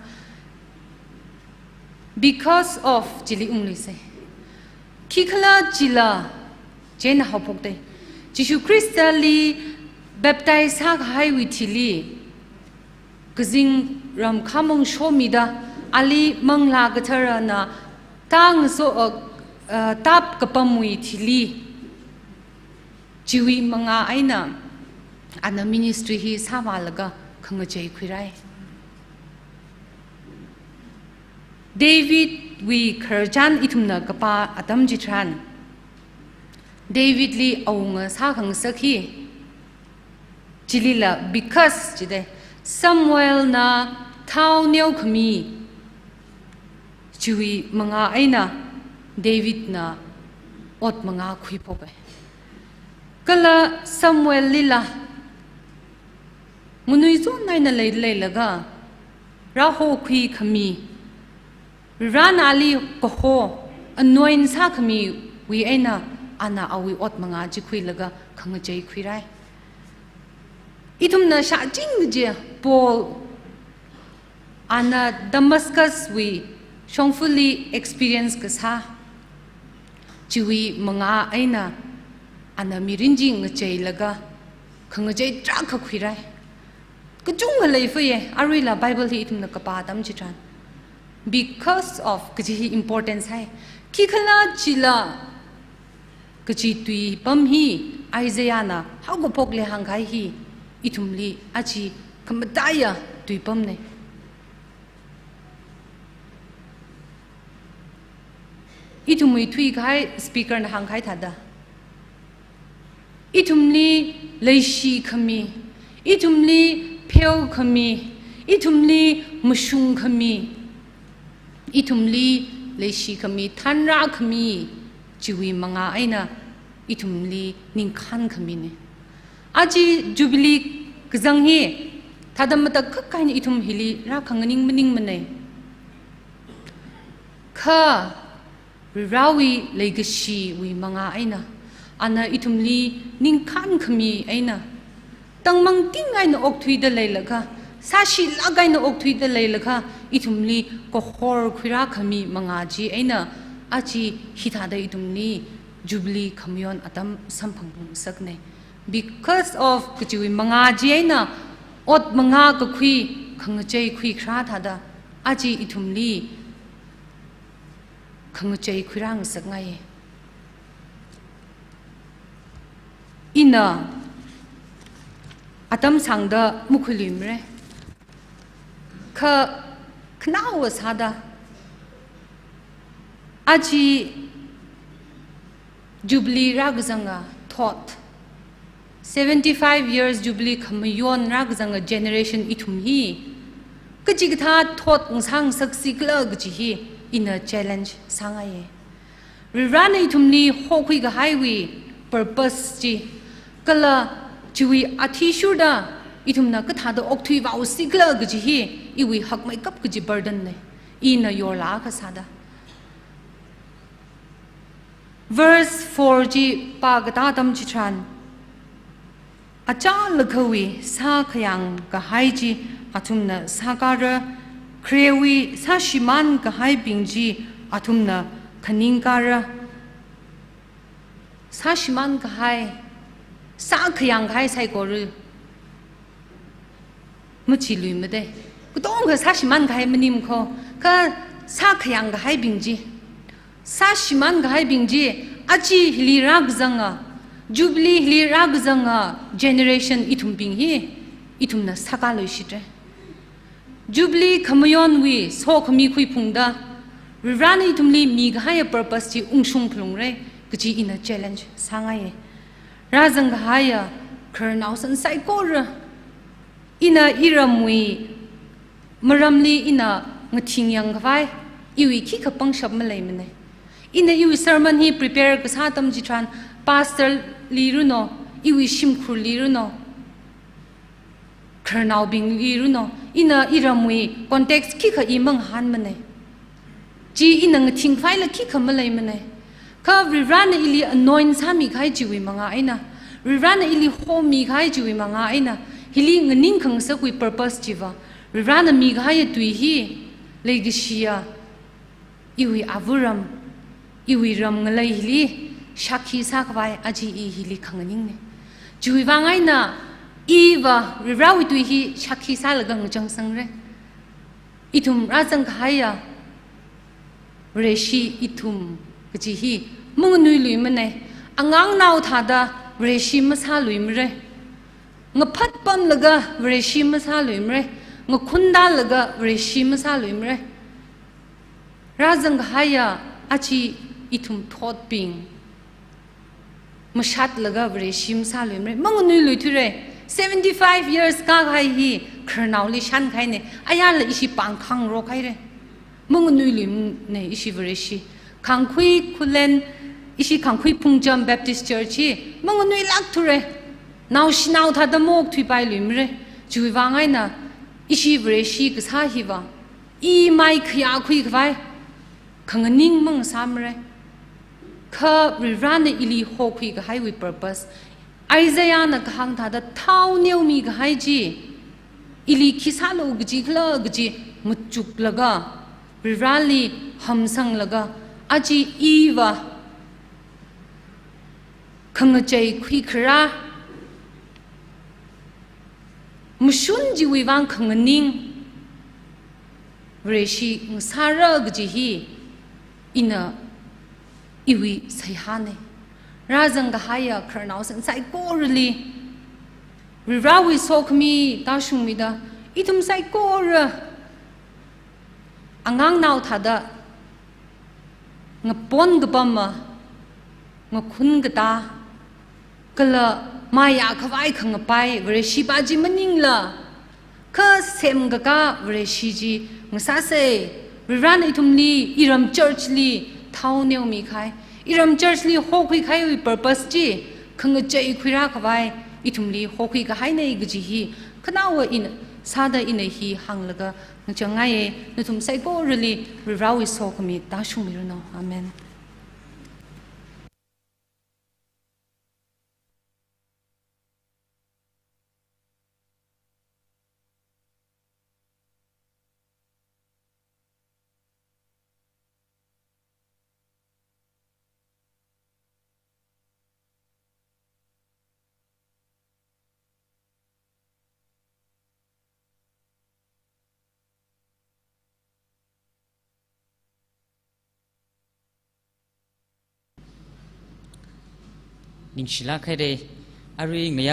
because of jili umli se kikhala jila jena hopokte Jishu Christali baptize ha hai withili kazing ram khamong shomida Ali mangla gathara na tang so tap kapamui thili jiwi manga aina ana ministry hi samalaga khangachei khurai David wi kharjan itumna kapa atam jitran David li aunga sa khang sakhi chilila because chide Samuel na thau neu khami chui manga aina David na ot manga khui pobe kala Samuel lila munui zo nai na lei laga ra ho khui khami ran ali ko ho anoin sa khami wi aina ana awi ot manga ji khui laga khang jai khui rai itum na sha jing je Paul ana Damascus we shongfully experience kasa chiwi manga aina ana mirinji ngchei laga khangajei tra kha khwirai kachung lei fe arila Bible hi itum na kapa tam chitran because of kaji importance hai ki khala chila kachi tui pam hi Isaiah na how go pokle hangai hi itumli achi kamataya tui pam ne itumui thui khai speaker na hangai thada itumli leishi khami itumli pheu khami itumli mushung khami itumli leishi khami thanra khami chiwi manga aina itumli ningkhan khami ne aji jubilee kzang hi thadamata khakain itum hili ra khanganing maning mane kha rawi legacy wi manga aina ana itumli ningkhan khami aina tangmang tingai na okthui da leilaga sashi lagai na okthui da leilaga itumli ko hor khira khami manga ji aina achi hithada itumli jubilee khamyon atam samphang sakne because of kchiwi manga ji aina ot manga ka khui khangchei khui khra thada achi itumli khangchei khurang sakngai ina atam sangda mukhulimre kha khnawa sada aji jubilee ragzanga thought 75 years jubilee khamayon ragzanga generation ithum hi kachigtha thoughtngsang saksi kla gchi hi in a challenge sangaye rirana ithumni hokhui ga highway purpose ji kala chiwi athi shuda itumna ka thada okthui wa usigla gji hi iwi hak mai kap gji burden ne ina yorla ka sada verse 4 ji pagata tam chitran acha lakhawi sa khayang ka haiji atumna sakara krewi sa shiman ka hai bingji atumna khaningkara sa shiman ka hai sa khayang hai sai koru muchi lui made kutong ka sa shiman ka hai manim kho ka sa khayang ka hai bingji sa shiman ka hai bingji achi hilirag zanga jubilee hilirag zanga generation itum binghi itumna sakalo shite jubilee khamayon wi so khami khui phungda rirani itumli mi ga haya purpose ji ungshung phlung re kchi in a challenge sangai razang haya kharnau san sai kor ina iramwi maramli ina ngathing yang vai iwi ki khapang shab malai mane ina iwi sermon hi prepare ka satam ji tran pastor liruno iwi shimkhur liruno kharnau bing liruno ina iramwi context ki kha imang han mane ji ina ngathing vai la ki khamalai mane ka rirana ili anoin sami khai jiwi manga aina rirana ili homi khai jiwi manga aina hili nganing khang sa kui purpose jiwa rirana mi khai tui hi legishia iwi avuram iwi ram ngalai hili shakhi sakwai aji I hili khanganing ne jiwi wangai na iwa rirawi tui hi shakhi salagang changsang re itum razang khaya reshi itum kchi hi mungnui lui mane angang nau thada reshi masa lui mre ngaphat pam laga reshi masa lui mre ngakhunda laga reshi masa lui mre razang haya achi itum thought ping มาชัดแล้วก็บริชิมซาลุยมั้ยมังนุยลุยทุเร75 years ก้าใครฮีครนาวลิชันใครเนี่ยอายาละอิชิปังคังโรใครเรมังนุยลุยเนี่ยอิชิบริชิคังคุยคุเลนอิชิคังคุยพุงจัมแบปติสต์เชิร์ชีมังนุยลักทุเรนาวชินาวทัดมอกทุยไปลุยมั้ยจุยวางไงนะอิชิบริชิก็สาฮีวะอีไม่ขยาคุยกันไปขังนิ่งมังสามเรข้าริรานอิลีโฮคุยกันให้วิปเปอร์สไอเซียนักขังทัดเท้าเนียวมีกันให้จีอิลีคิสาลูกจีกลกจีมุจุกละก็ริรานลีฮัมซังละก็อาจีอีวะขังใจคุยครามุชุนจีวิวังขังนิ่งเรชิงสาระกจีฮีอินะอีวิไซฮานีราจังกะหายาครนาวสันไซโกรลีริราวิโซคมีตาชุงมีดาอีทุมไซโกระอังอังนาวทัดะงปอนกบัมมางคุณกตากละมายาขวายขังไปเรชิบาจิมันนิงละข้าเซมกะกะเรชิจีงซาเซริรานอิทุมลีอิรัมเชิร์ชลีเท่าเนียวมีใครอิรัมเชิร์ชลีโฮคุยใครวิปเปอร์สจีขังใจคุยรักไว้อิทุมลีโฮคุยกับใครในกจีฮีขณะว่าอินซาดอินฮีหังละก็งจังไงนึกถึงไซโก้เรลีริราวิโซคมีตาชุมิรุนออาเมนนิงชิลาใครเดอารีเงีย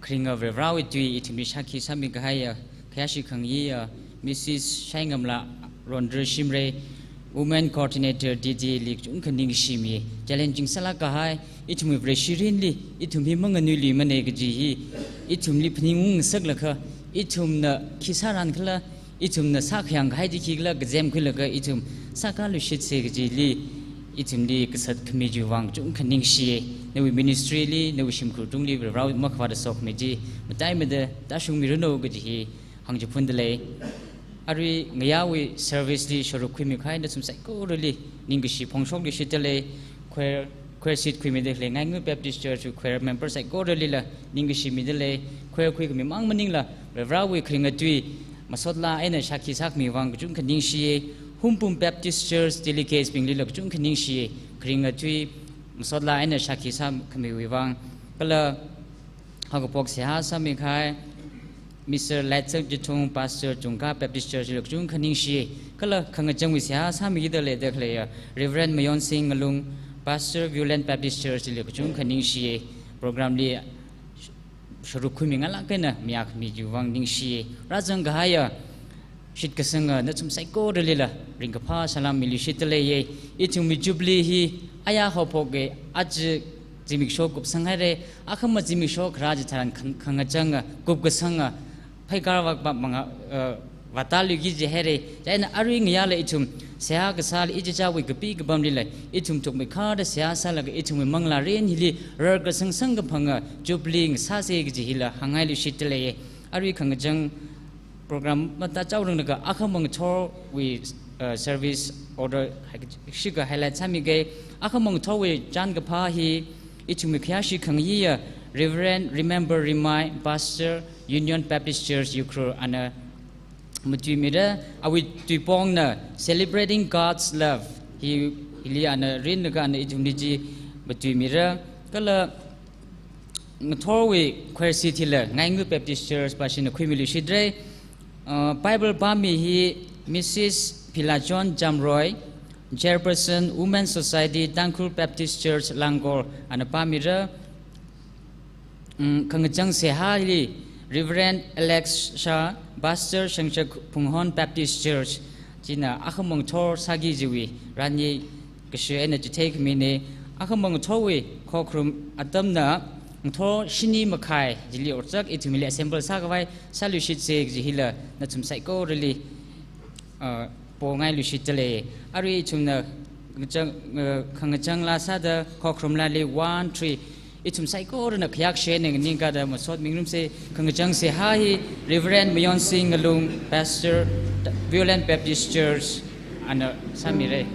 คริงเอาเวราวดุยอิทมิชาคิสามิกะไฮแค่ชิคังยีมิสซิสชัยงำละรอนเดอร์ชิมเร Women Coordinator DD ลิกจุงคันนิงชิมี Challenging สลักกะไฮอิทมิเบรชิรินลีอิทมิมังนุลีมันเอกจีฮีอิทมิพนิงุงสักละค่ะอิทมินะคิสารันคละอิทมินะสักยังไฮดิคิกละกะเจมคุละกะอิทมิสักกะลุชิตเซกจีลีอิทมิกษัตริย์ขมิจูวังจุงคันนิงชีในวิมินิสทรีลีในวิชิมครูตุงลีเรามักว่าจะสอบไม่จีมาได้ไม่ได้ตาชุงมีรุ่นโอกจีหังจะพูดเลยอารีเงียวิเซอร์วิสลีชรุคุยมีใครนั่นสมศักดิ์ก็รู้เลยนิ่งกิชิพงชงกิชิตเลยคุยสิทธิ์คุยไม่ได้เลยง่ายเงี้ยแบบดิสเจอร์คุยเมมเบอร์ใส่ก็รู้เลยละนิ่งกิชิมีได้เลยคุยกับมีมั่งมันนิ่งละเราคริงตุยมาสดละไอ้เนี่ยชักขี้ชักมีวังจุงคันนิ่งชีหุ่มปุ่มแบบดิสเจอร์ดิลิเกสเป็นลีละจุงคันนิ่งชีคริงตุยสดลายเนี่ยชักขี้ซ้ำขมิวิวังก็เลยเขาก็บอกเสียซ้ำมีใครมิสเตอร์เลตเซอร์จุดทงพาสเตอร์จงก้าแบบดิสเชอร์จุดจุงคันนิงชีก็เลยขังจังวิเสียซ้ำมีเดลเด็กเลยรีเวนมยอนซิงลุงพาสเตอร์วิวเลนแบบดิสเชอร์จุดจุงคันนิงชีโปรแกรมนี้ชรุคุมิงอะไรกันนะมีอาคมีวิวังนิงชีรัจังกายชิดกษังนั่นสมไซโก้เดลิละริงกับพาสลามมิลิชิตเลยอีทุมิจุบลีฮีอายาฮอปโกอาจจิมิกโชกุบสังเฮเรอาคำจิมิกโชคราจทารันขังจังกุบกษังไพการวักบังวัตาลุกิจเฮเรใจนั้นอาริงยาเลยอีทุมเสียกษาอิจจาวิกปีกบัมลิเลยอีทุมถูกไม่ขาดเสียสาลกอีทุมมังลาเรียนฮิลีรักสังกับพังจุบลิงซาเซกจิฮิละหังไงลุชิตเลยอาริขังจังโปรแกรมมันตาเจ้าเรื่องนั้นอาคำมังทอวิservice order ชิกะไฮไลท์สามีเกย์อาคำมังทอวิจันกับพาฮีอิทุมิขยาชิขังยีReverend Remember Remind Pastor Union Baptist Church Ukraine andมุจมิระอาวิตุปองนะ celebrating God's love ฮิลีอันรินกันอิทุมดิจิมุจมิระก็เลยทอวิควอสิทิละไงงู Baptist Church ปัจจุบันคุยมิลิชิดเร่Bible บามีฮิ Mrs. Pilajon Jamroy Chairperson Women's Society Tangkul Baptist Church Langor อันปามิระขังจังเสียหายลี Reverend Alex Shah Pastor Shangchak Punghon Baptist Church จีน่าอาคมงทอร์สากิจิวีรันยี่ก็เชื่อเอ็นจะเทคมินี akamang thowi khokrum atamna tho shini makhai jili orchak itumile assemble sakawai salushit se jihila na chum saiko really po ngai lushit chale ari chumna khangachang la sa da khokrum la le 1 3 itum saiko na khyak she ne ninga da masot mingrum se khangachang se hi Reverend Mayon Singh along Pastor Violent Baptist Church ana samire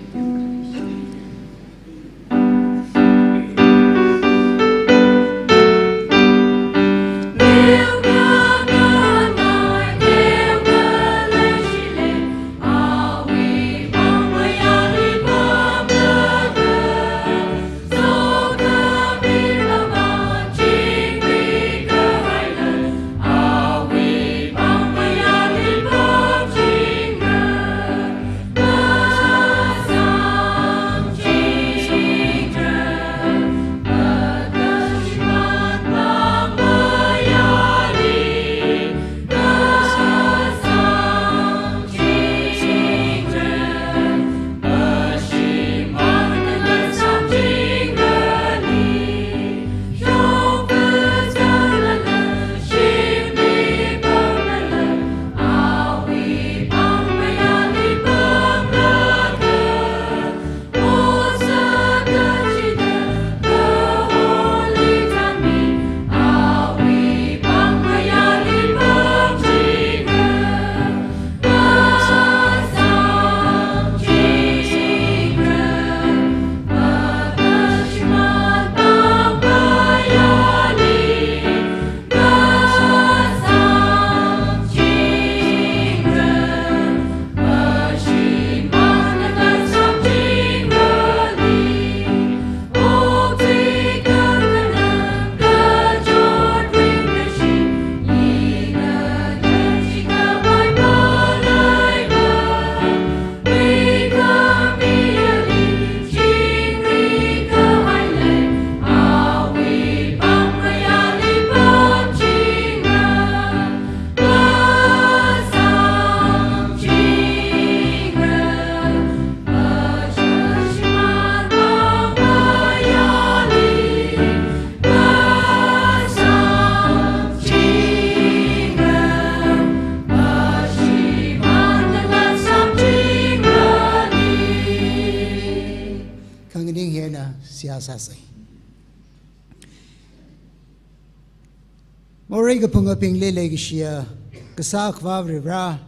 Moray ka punga pingle lagi siya kasak vavrivra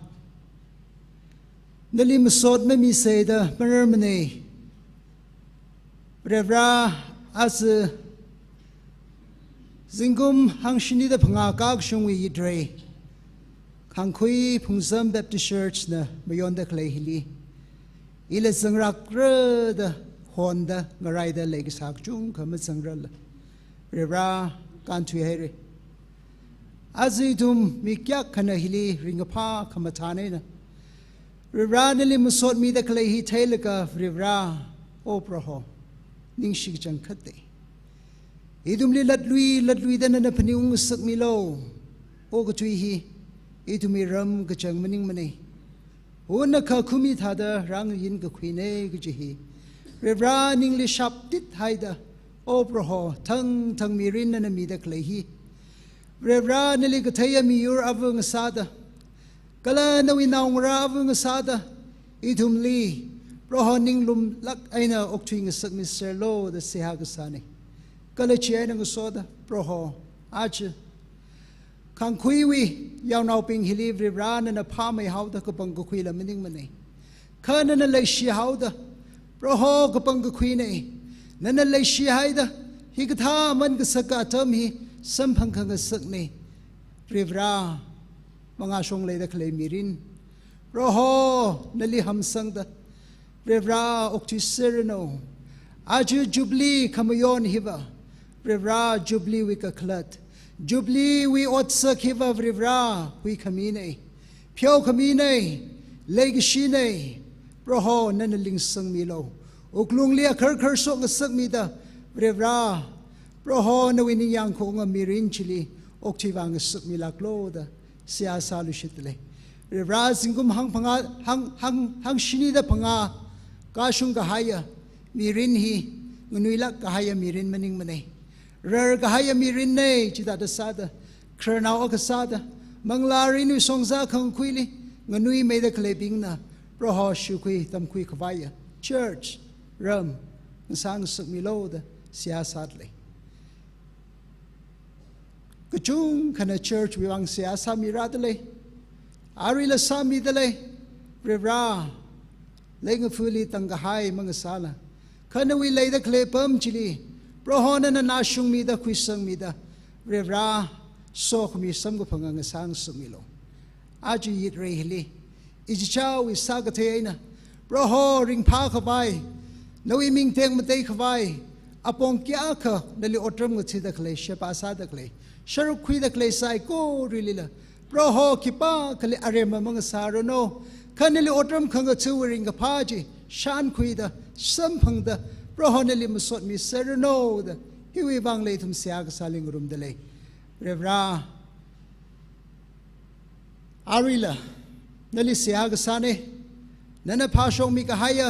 nali masod me mi seda permane revra as zingum hangshini da panga kag shungwi yidre kangkhui Phungsam Baptist Church na mayon da clay hili ila sangrak da honda ngarai da lagi sak chung kamat sangral revra kantu here Azidum mikyak kana hili ringapa kamatane na Rivra nili musot mi da kalay hi tailaka rivra opraho ning shigchang kate Idum li ladlui da na paniung sak milo o katui hi idumi ram kachang maning mani Una ka kumi thada rang yin ka kwine kajihi Rivra ning li shap tit haida opraho tang mirin na mi da kalay hi Revra nili kataya miyur avung sada kala nawi naungra avung sada itum li rohoning lum lak aina oktwing sak Mr. Lo da sehagasani kala chiya nang soda proho ach kang kuiwi yaw naw ping hili revra na pa mai hauda kapang kuila mining mani kana na lai shi hauda proho kapang kuine nana lai shi haida hikatha man ka saka tam hi Sampangkang sakni rivra mga song lay da clay mirin roho nali hamsang da rivra okti sereno aju jubli kamayon hiva rivra jubli wika klat jubli wi otsak hiva rivra wi kamine pyo kamine legishine roho nanaling sang milo uklung lia kar sok ngasak mi da rivra Proho na winiyang ko nga mirin chili oktivang suk milaklo da siya salushitle. Rivra singum hang shini da panga kasung kahaya mirin hi งนุยละกะหายมีรินมันิงมันเนเรอกะหายมีรินเนจิตาดซาดครนาวอกซาดมังลารินุสงซาคังคุยลิงนุยไม่ได้เคลบิงนะเพราะฮอชุคุยตำคุยขวาย church เริ่มสร้างสุมิโลดเสียสัตเลยก็จุงขณะ church วิวังเสียสามีรัดเลยอาริลสามีเลยเรียบร้อยเล่งฟูลีตั้งกะหายมังสาละขณะวิเลยตะเคลเพิ่มจิลีเพราะฮอนั้นนาชุงมีดะคุยสังมีดะเรียบร้อยโซขมีสัมกุพังงสร้างสุมิโลอาจุยิดเรฮิลีอิจฉาวิสากเทียนะเพราะฮอริงพาขวายนวิมิงเทงมาเตยขวายอปองกี้อาค่ะนั่นเลยอดรำกุศิดะเคลเชปาซาดะเคลชรุคุยดะเคลไซโกริลิละเพราะฮอคิปาเคลอาเรมมังสารโนคันนั่นเลยอดรำขังกชูริงกับพาจีชานคุยดะสัมพังดะเพราะฮอนั่นเลยมุสดมีเซรโนดะฮิวิบังเลยทุมเสียกสาลิงรุมเดเลยเรียบร้อยอาริละนั่นเลยเสียกสานีนั่นพาชงมีกะหาย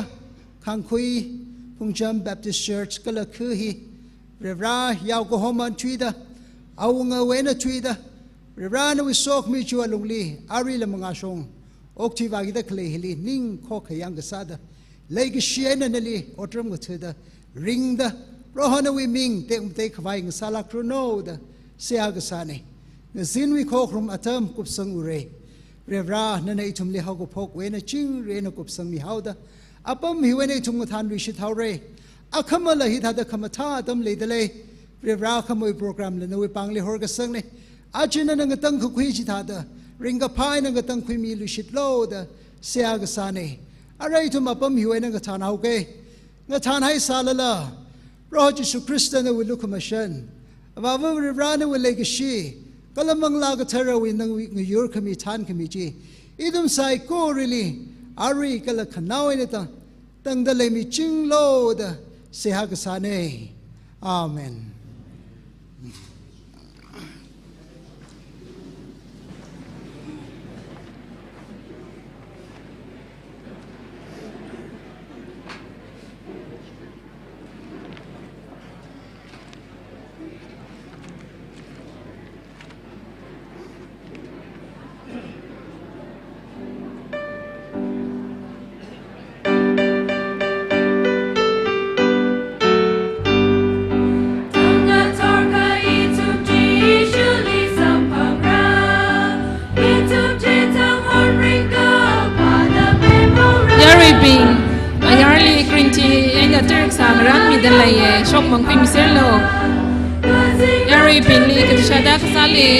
ขังคุยพุงจำ Baptist Church ก็เลยคือฮีเรียบร้อยยาวก็หอมันช่วยดะเอาเงาเวนะช่วยดะเรียบร้อยนั่นวิโซกมีชัวลงลีอาริละมังอาชงอกที่วากิดะเคลฮิลีนิ่งข้อขยังกษาดะเลยก็เชียนนั่นเลยอดรำก็เธอดะริงดะเพราะฮานวิมิงเตะมุเตะขวายงสาลักโรโนดะเสียกษาเนี่ยเงสินวิโคครุมอัตมกุบสังอุเรเรียบร้อยนั่นไอ้ทุ่มเลี้ยเขาก็พกเวนะจิงเรนกุบสังมีเฮาดะอัปมหิวในทุ่งทานวิชิตเฮาเรอาขมาละหิตาดะขมาท่าตมเลยดะเลยเรียบร้อยขโมยโปรแกรมเลยนวิปังเลยฮอร์กสังเนี่ยอาจินันงตั้งคุยชิตาดะริงกับพายนังตั้งคุยมีลุชิตโลดะเสียกษาเนี่ยอะไรทุ่มอัปมหิวในกทานเอาเกงทานให้ซาลละพระเยซูคริสต์ในวิลุคมาชันว่าว่าเรียบร้อยในวิเลกชีก็ละมังลากเทระวินังวิงยูร์ขมิทานขมิจีอีดุมไซโกริลีอารีก็ละขนาวนี่ตั้งแต่เลยมีจิงโลดเสียกษาเนี่ยอาเมนชกมังคุยมิเซลโลยารีปินลีกับชาดาคซาลี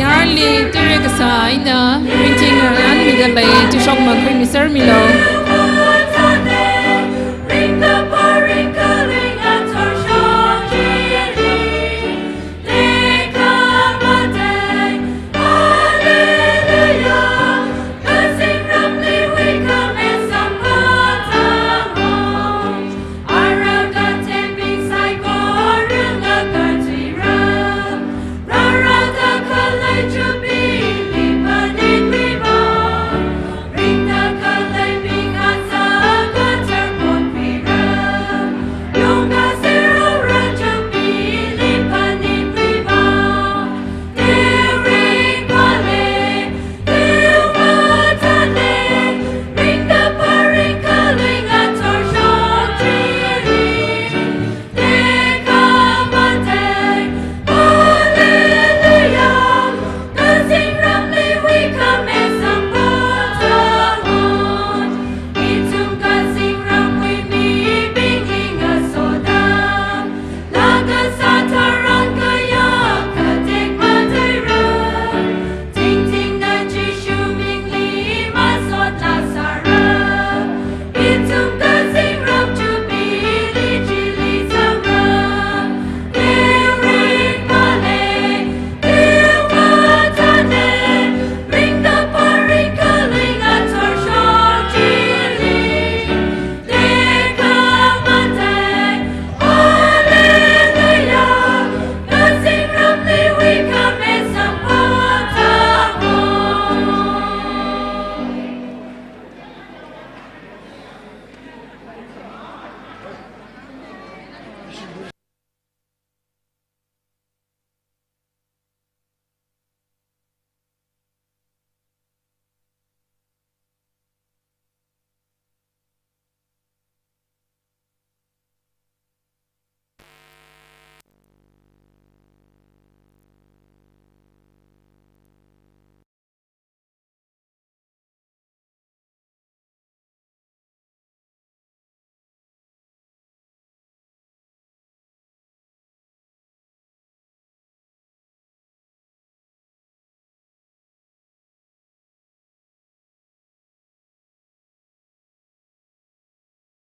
ยารีเตเรกซาอินะริงจิงรันมิเดลัยจะชกมังคุยมิเซลมิโล